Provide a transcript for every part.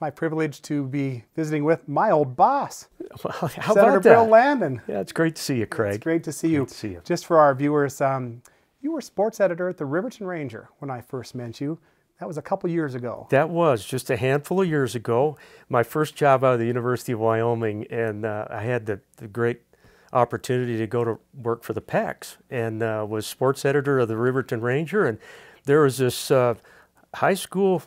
my privilege to be visiting with my old boss, Well, how Senator about that? Bill Landen. Yeah, it's great to see you, Craig. It's great to see you. Great to see you. Just for our viewers, you were sports editor at the Riverton Ranger when I first met you. That was a couple years ago. That was just a handful of years ago. My first job out of the University of Wyoming, and I had the great opportunity to go to work for the PACs, and was sports editor of the Riverton Ranger. And there was this high school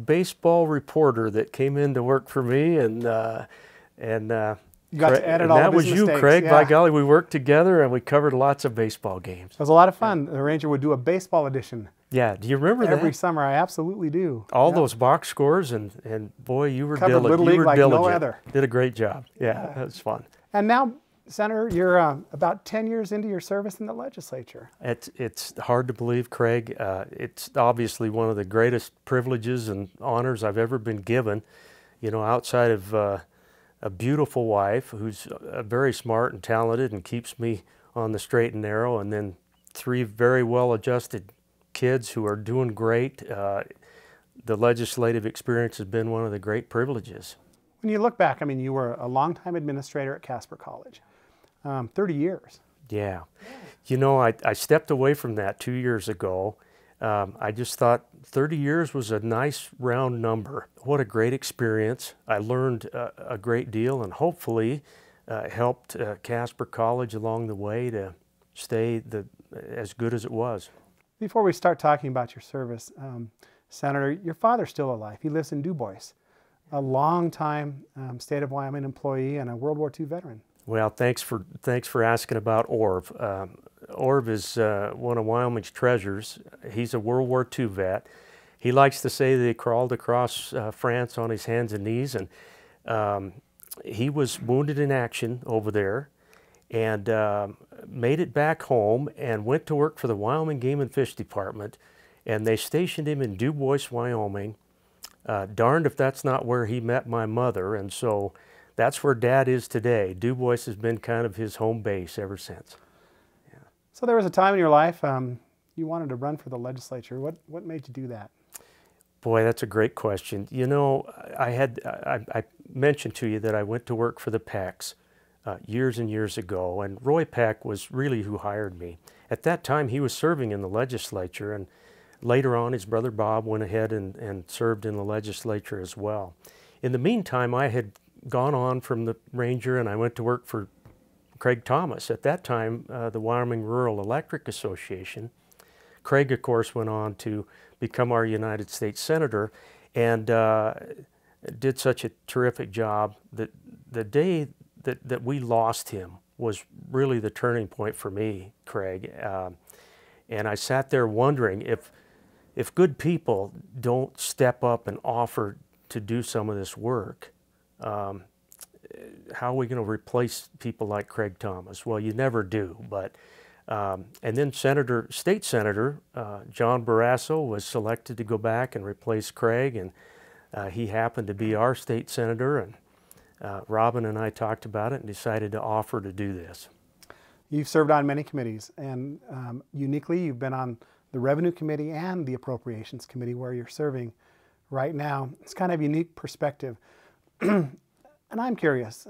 baseball reporter that came in to work for me, and You got to edit all that of his was you, mistakes. Craig. Yeah. By golly, we worked together and we covered lots of baseball games. It was a lot of fun. The Ranger would do a baseball edition Yeah, do you remember every that? summer. I absolutely do. All Yep. those box scores, and boy, you were Covered Little diligent. You League were like no diligent. other. Did a great job. Yeah, that was fun. And now, Senator, you're about 10 years into your service in the legislature. It's hard to believe, Craig. It's obviously one of the greatest privileges and honors I've ever been given. You know, outside of a beautiful wife who's very smart and talented and keeps me on the straight and narrow, and then 3 very well-adjusted kids who are doing great. The legislative experience has been one of the great privileges. When you look back, I mean, you were a longtime administrator at Casper College, 30 years. Yeah. You know, I stepped away from that 2 years ago. I just thought 30 years was a nice round number. What a great experience. I learned a great deal, and hopefully helped Casper College along the way to stay as good as it was. Before we start talking about your service, Senator, your father's still alive. He lives in Du Bois, a long-time state of Wyoming employee and a World War II veteran. Well, thanks for asking about Orv. Orv is one of Wyoming's treasures. He's a World War II vet. He likes to say that he crawled across France on his hands and knees, and he was wounded in action over there, and made it back home and went to work for the Wyoming Game and Fish Department, and they stationed him in Du Bois, Wyoming. Darned if that's not where he met my mother, and so that's where Dad is today. Du Bois has been kind of his home base ever since. Yeah. So there was a time in your life you wanted to run for the legislature. What made you do that? Boy, that's a great question. You know, I mentioned to you that I went to work for the PACs years and years ago, and Roy Pack was really who hired me. At that time, he was serving in the legislature, and later on, his brother Bob went ahead and served in the legislature as well. In the meantime, I had gone on from the Ranger, and I went to work for Craig Thomas. At that time, the Wyoming Rural Electric Association. Craig, of course, went on to become our United States Senator, and did such a terrific job that the day that we lost him was really the turning point for me, Craig. And I sat there wondering if good people don't step up and offer to do some of this work, how are we going to replace people like Craig Thomas? Well, you never do, but and then State Senator John Barrasso was selected to go back and replace Craig, and he happened to be our state senator, and Robin and I talked about it and decided to offer to do this. You've served on many committees, and uniquely, you've been on the Revenue Committee and the Appropriations Committee, where you're serving right now. It's kind of a unique perspective. And I'm curious,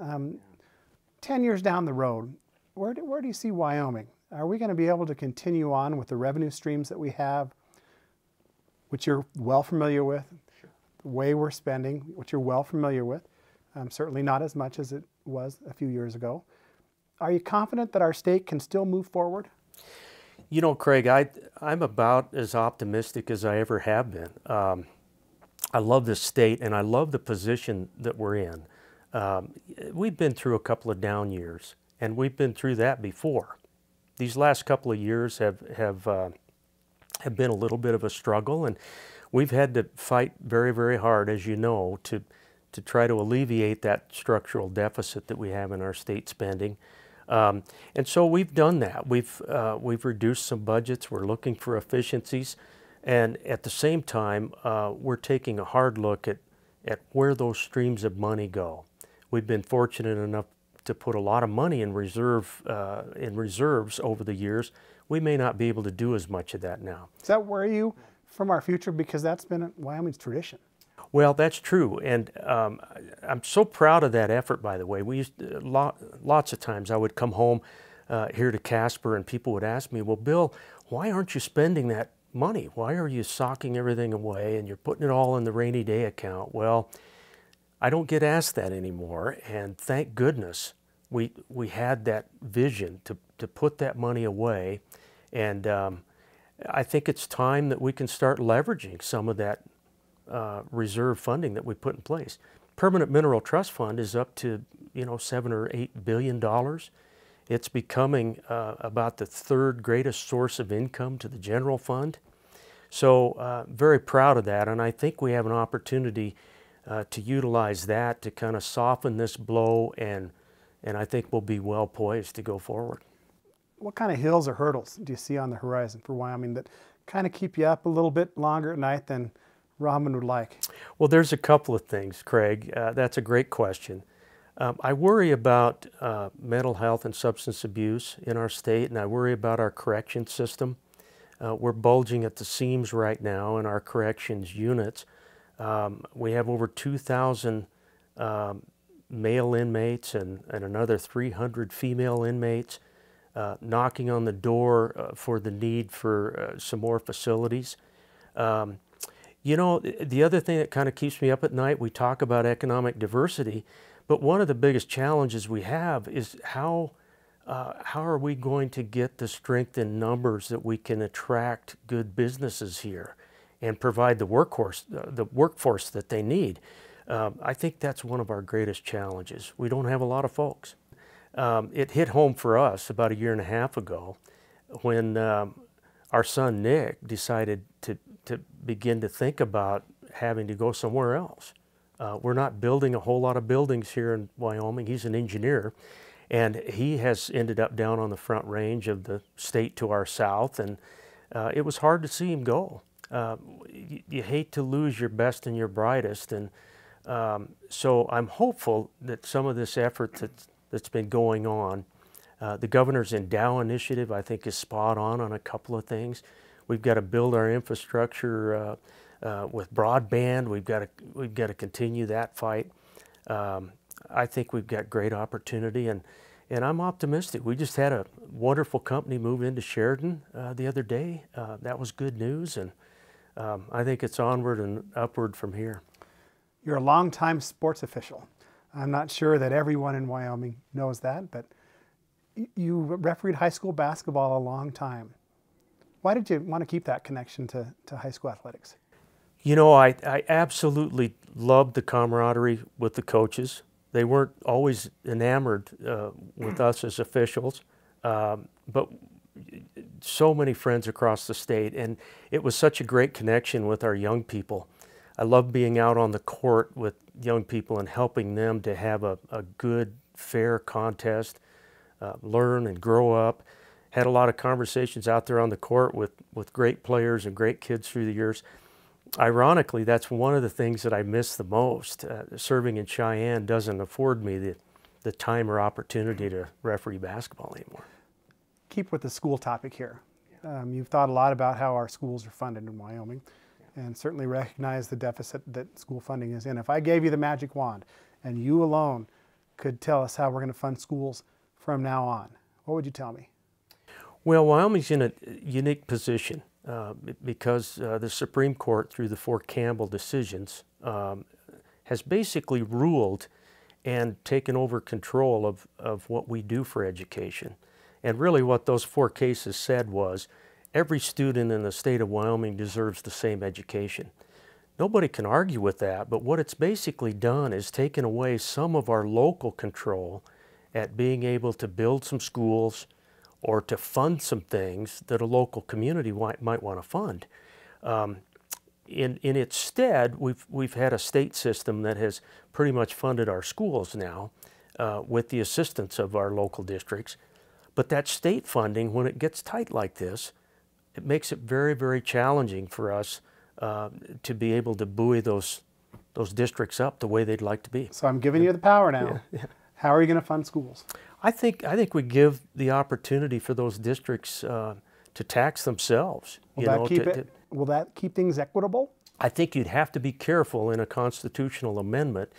10 years down the road, where do you see Wyoming? Are we going to be able to continue on with the revenue streams that we have, which you're well familiar with, sure, the way we're spending, which you're well familiar with, certainly not as much as it was a few years ago. Are you confident that our state can still move forward? You know, Craig, I'm about as optimistic as I ever have been. I love this state, and I love the position that we're in. We've been through a couple of down years, and we've been through that before. These last couple of years have been a little bit of a struggle, and we've had to fight very, very hard, as you know, to try to alleviate that structural deficit that we have in our state spending. And so we've done that. We've reduced some budgets. We're looking for efficiencies, and at the same time, we're taking a hard look at where those streams of money go. We've been fortunate enough to put a lot of money in reserves over the years. We may not be able to do as much of that now. Does that worry you from our future? Because that's been Wyoming's tradition. Well, that's true, and I'm so proud of that effort, by the way. We used lots of times I would come home here to Casper and people would ask me, well, Bill, why aren't you spending that money? Why are you socking everything away and you're putting it all in the rainy day account? Well, I don't get asked that anymore, and thank goodness we had that vision to put that money away, and I think it's time that we can start leveraging some of that reserve funding that we put in place. Permanent Mineral Trust Fund is up to, you know, $7 or $8 billion. It's becoming about the third greatest source of income to the general fund. So very proud of that, and I think we have an opportunity to utilize that to kind of soften this blow, and I think we'll be well poised to go forward. What kind of hills or hurdles do you see on the horizon for Wyoming that kind of keep you up a little bit longer at night than Rahman would like? Well, there's a couple of things, Craig. That's a great question. I worry about mental health and substance abuse in our state, and I worry about our correction system. We're bulging at the seams right now in our corrections units. We have over 2,000 male inmates and another 300 female inmates knocking on the door for the need for some more facilities. You know, the other thing that kind of keeps me up at night, we talk about economic diversity, but one of the biggest challenges we have is how are we going to get the strength in numbers that we can attract good businesses here and provide the workforce that they need. I think that's one of our greatest challenges. We don't have a lot of folks. It hit home for us about 1.5 years ago when our son Nick decided to begin to think about having to go somewhere else. We're not building a whole lot of buildings here in Wyoming. He's an engineer, and he has ended up down on the Front Range of the state to our south, and it was hard to see him go. You hate to lose your best and your brightest, and so I'm hopeful that some of this effort that's been going on, the governor's Endow initiative, I think, is spot on a couple of things. We've got to build our infrastructure with broadband. We've got to continue that fight. I think we've got great opportunity, and I'm optimistic. We just had a wonderful company move into Sheridan the other day. That was good news, and I think it's onward and upward from here. You're a longtime sports official. I'm not sure that everyone in Wyoming knows that, but you refereed high school basketball a long time. Why did you want to keep that connection to high school athletics? You know, I absolutely loved the camaraderie with the coaches. They weren't always enamored with us as officials, but so many friends across the state, and it was such a great connection with our young people. I love being out on the court with young people and helping them to have a good, fair contest, learn and grow up. Had a lot of conversations out there on the court with great players and great kids through the years. Ironically, that's one of the things that I miss the most. Serving in Cheyenne doesn't afford me the time or opportunity to referee basketball anymore. Keep with the school topic here. You've thought a lot about how our schools are funded in Wyoming, and certainly recognize the deficit that school funding is in. If I gave you the magic wand and you alone could tell us how we're going to fund schools from now on, what would you tell me? Well, Wyoming's in a unique position because the Supreme Court, through the 4 Campbell decisions, has basically ruled and taken over control of what we do for education. And really what those 4 cases said was, every student in the state of Wyoming deserves the same education. Nobody can argue with that, but what it's basically done is taken away some of our local control at being able to build some schools or to fund some things that a local community might want to fund. In its stead, we've had a state system that has pretty much funded our schools now with the assistance of our local districts. But that state funding, when it gets tight like this, it makes it very, very challenging for us to be able to buoy those districts up the way they'd like to be. So I'm giving you the power now. Yeah, yeah. How are you going to fund schools? I think we give the opportunity for those districts to tax themselves. Will that keep things equitable? I think you'd have to be careful in a constitutional amendment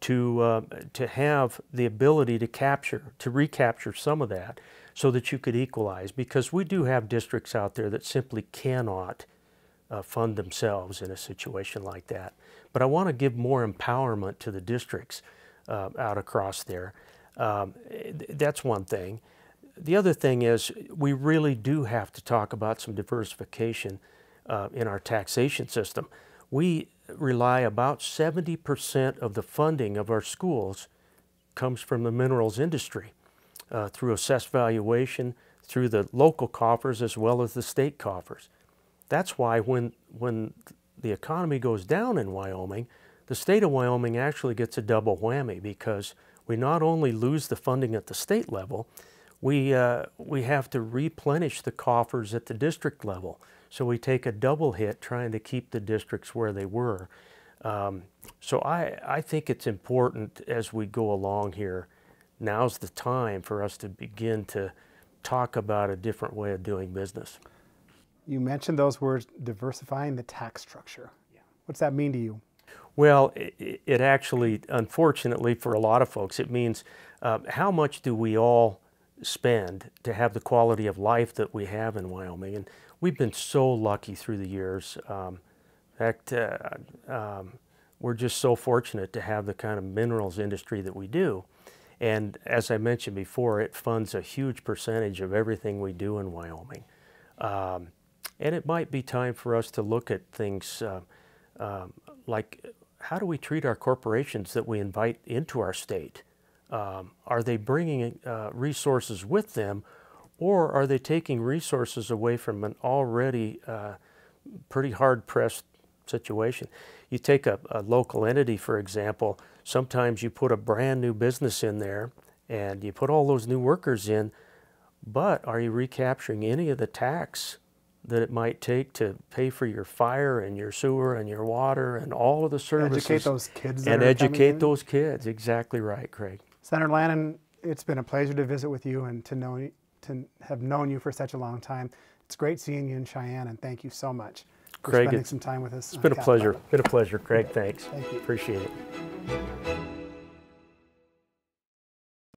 to have the ability to recapture some of that so that you could equalize, because we do have districts out there that simply cannot fund themselves in a situation like that. But I want to give more empowerment to the districts out across there. That's one thing. The other thing is we really do have to talk about some diversification in our taxation system. We rely about 70% of the funding of our schools comes from the minerals industry through assessed valuation, through the local coffers as well as the state coffers. That's why when the economy goes down in Wyoming, the state of Wyoming actually gets a double whammy, because we not only lose the funding at the state level, we have to replenish the coffers at the district level. So we take a double hit trying to keep the districts where they were. So I think it's important as we go along here, now's the time for us to begin to talk about a different way of doing business. You mentioned those words, diversifying the tax structure. Yeah. What's that mean to you? Well, it actually, unfortunately for a lot of folks, it means how much do we all spend to have the quality of life that we have in Wyoming? And we've been so lucky through the years. In fact, we're just so fortunate to have the kind of minerals industry that we do. And as I mentioned before, it funds a huge percentage of everything we do in Wyoming. And it might be time for us to look at things like, how do we treat our corporations that we invite into our state? Are they bringing resources with them, or are they taking resources away from an already pretty hard-pressed situation? You take a local entity, for example, sometimes you put a brand new business in there and you put all those new workers in, but are you recapturing any of the tax that it might take to pay for your fire and your sewer and your water and all of the services? Educate those kids. And educate those kids. Exactly right, Craig. Senator Landen, it's been a pleasure to visit with you and to have known you for such a long time. It's great seeing you in Cheyenne, and thank you so much for Craig, spending some time with us. It's been a pleasure. Been a pleasure, Craig. Thanks. Thank you. Appreciate it.